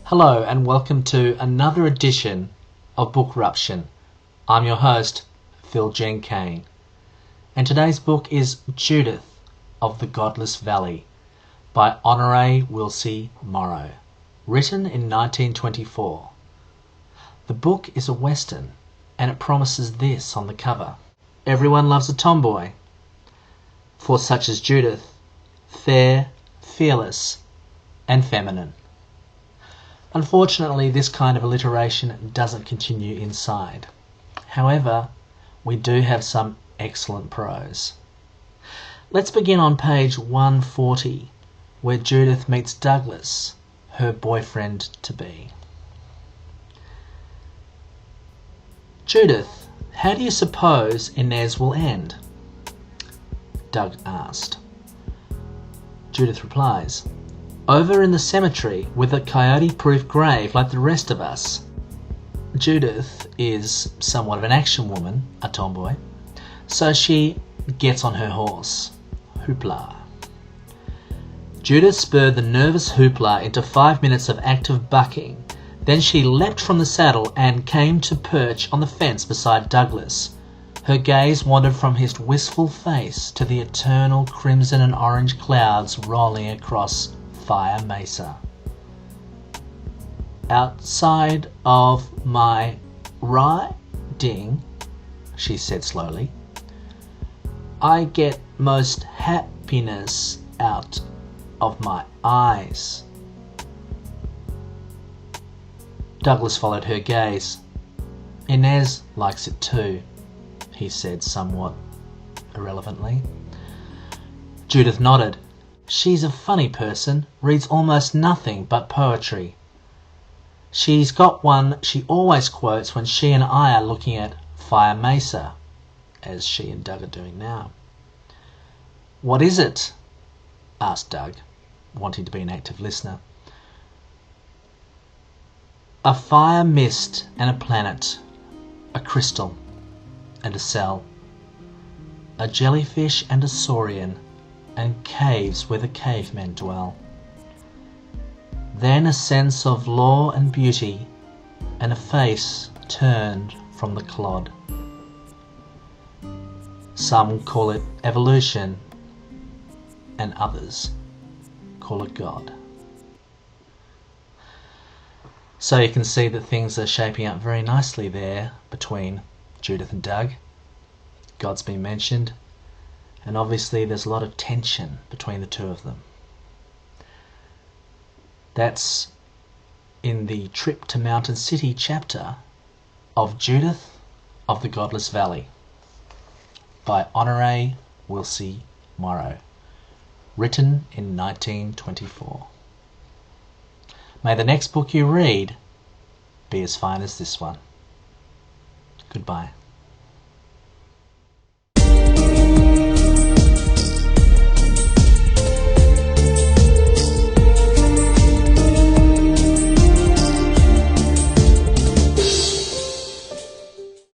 Hello and welcome to another edition of Bookruption. I'm your host, Phil Jean Kane, and today's book is Judith of the Godless Valley by Honore Willsie Morrow, written in 1924. The book is a western and it promises this on the cover: everyone loves a tomboy, for such as Judith, fair, fearless and feminine. Unfortunately, this kind of alliteration doesn't continue inside. However, we do have some excellent prose. Let's begin on page 140, where Judith meets Douglas, her boyfriend-to-be. Judith, how do you suppose Inez will end? Doug asked. Judith replies, over in the cemetery with a coyote-proof grave like the rest of us. Judith is somewhat of an action woman, a tomboy, so she gets on her horse. Hoopla. Judith spurred the nervous Hoopla into 5 minutes of active bucking. Then she leapt from the saddle and came to perch on the fence beside Douglas. Her gaze wandered from his wistful face to the eternal crimson and orange clouds rolling across Fire Mesa. Outside of my riding, she said slowly, I get most happiness out of my eyes. Douglas followed her gaze. Inez likes it too, he said somewhat irrelevantly. Judith nodded. She's a funny person, reads almost nothing but poetry. She's got one she always quotes when she and I are looking at Fire Mesa, as she and Doug are doing now. What is it? Asked Doug, wanting to be an active listener. A fire mist and a planet, a crystal and a cell, a jellyfish and a saurian, and caves where the cavemen dwell. Then a sense of law and beauty, and a face turned from the clod. Some call it evolution, and others call it God. So you can see that things are shaping up very nicely there between Judith and Doug. God's been mentioned, and obviously there's a lot of tension between the two of them. That's in the Trip to Mountain City chapter of Judith of the Godless Valley by Honore Willsie Morrow, written in 1924. May the next book you read be as fine as this one. Goodbye.